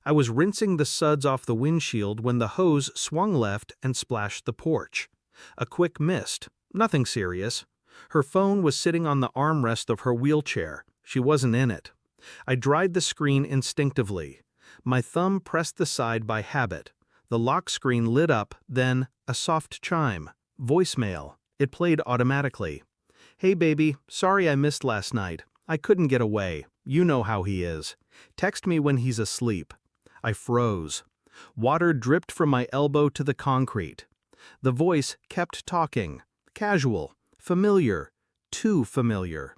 I was rinsing the suds off the windshield when the hose swung left and splashed the porch. A quick mist. Nothing serious. Her phone was sitting on the armrest of her wheelchair. She wasn't in it. I dried the screen instinctively. My thumb pressed the side by habit. The lock screen lit up, then a soft chime. Voicemail. It played automatically. "Hey baby, sorry I missed last night. I couldn't get away. You know how he is. Text me when he's asleep." I froze. Water dripped from my elbow to the concrete. The voice kept talking. Casual. Familiar. Too familiar.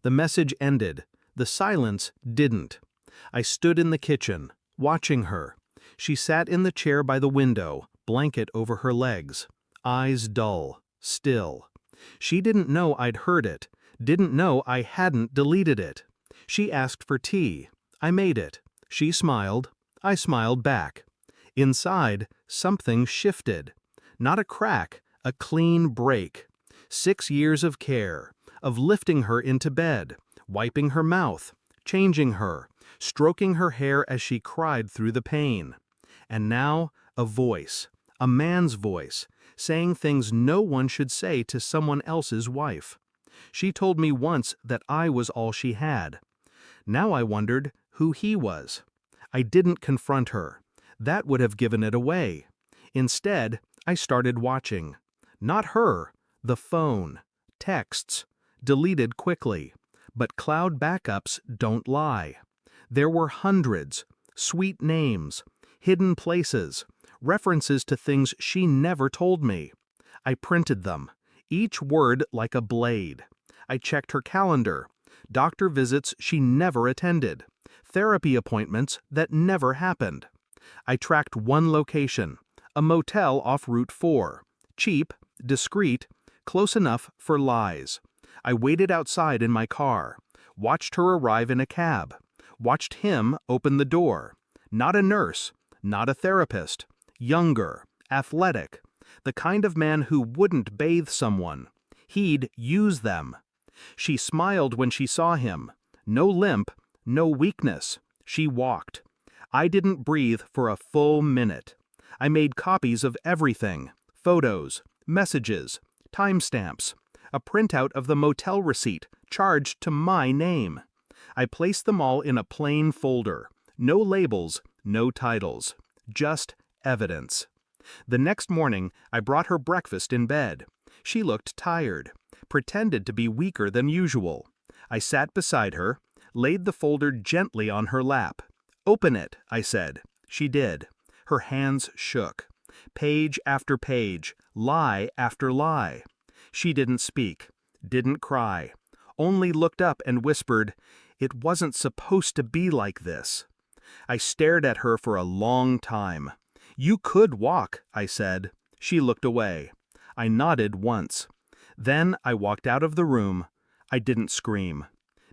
The message ended. The silence didn't. I stood in the kitchen, watching her. She sat in the chair by the window, blanket over her legs. Eyes dull. Still. She didn't know I'd heard it. Didn't know I hadn't deleted it. She asked for tea. I made it. She smiled. I smiled back. Inside, something shifted. Not a crack, a clean break. 6 years of care, of lifting her into bed, wiping her mouth, changing her, stroking her hair as she cried through the pain. And now, a voice, a man's voice, saying things no one should say to someone else's wife. She told me once that I was all she had. Now I wondered who he was. I didn't confront her. That would have given it away. Instead, I started watching. Not her, the phone, texts, deleted quickly. But cloud backups don't lie. There were hundreds, sweet names, hidden places, references to things she never told me. I printed them, each word like a blade. I checked her calendar, doctor visits she never attended, therapy appointments that never happened. I tracked one location, a motel off Route 4, cheap, discreet, close enough for lies. I waited outside in my car, watched her arrive in a cab, watched him open the door. Not a nurse, not a therapist, younger, athletic, the kind of man who wouldn't bathe someone. He'd use them. She smiled when she saw him. No limp, no weakness. She walked. I didn't breathe for a full minute. I made copies of everything, photos, messages, timestamps, a printout of the motel receipt charged to my name. I placed them all in a plain folder. No labels, no titles. Just evidence. The next morning, I brought her breakfast in bed. She looked tired, pretended to be weaker than usual. I sat beside her, laid the folder gently on her lap. "Open it," I said. She did. Her hands shook. Page after page, lie after lie. She didn't speak, didn't cry, only looked up and whispered, "It wasn't supposed to be like this." I stared at her for a long time. "You could walk," I said. She looked away. I nodded once. Then I walked out of the room. I didn't scream.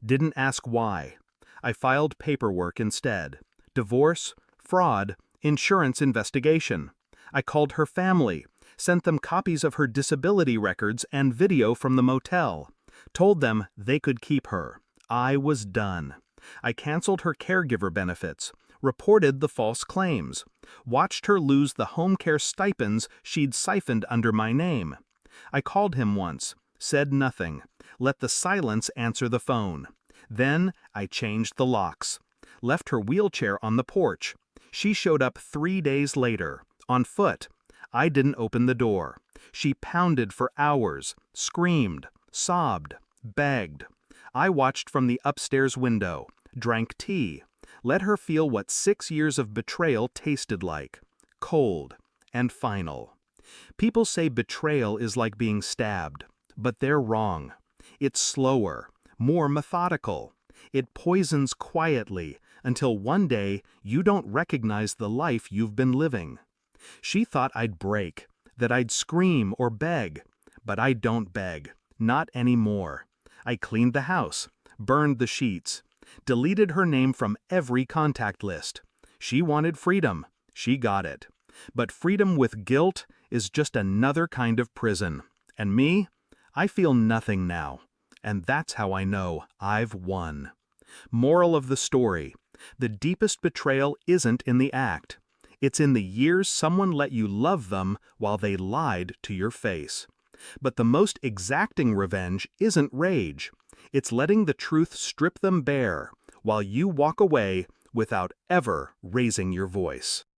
Didn't ask why. I filed paperwork instead. Divorce, fraud, insurance investigation. I called her family, sent them copies of her disability records and video from the motel. Told them they could keep her. I was done. I canceled her caregiver benefits, reported the false claims, watched her lose the home care stipends she'd siphoned under my name. I called him once, said nothing, let the silence answer the phone. Then I changed the locks, left her wheelchair on the porch. She showed up 3 days later, on foot. I didn't open the door. She pounded for hours, screamed, sobbed, begged. I watched from the upstairs window, drank tea, let her feel what 6 years of betrayal tasted like. Cold and final. People say betrayal is like being stabbed, but they're wrong. It's slower, more methodical. It poisons quietly until one day you don't recognize the life you've been living. She thought I'd break, that I'd scream or beg, but I don't beg, not anymore. I cleaned the house, burned the sheets, deleted her name from every contact list. She wanted freedom. She got it. But freedom with guilt is just another kind of prison. And me? I feel nothing now. And that's how I know I've won. Moral of the story: The deepest betrayal isn't in the act. It's in the years someone let you love them while they lied to your face. But the most exacting revenge isn't rage. It's letting the truth strip them bare while you walk away without ever raising your voice.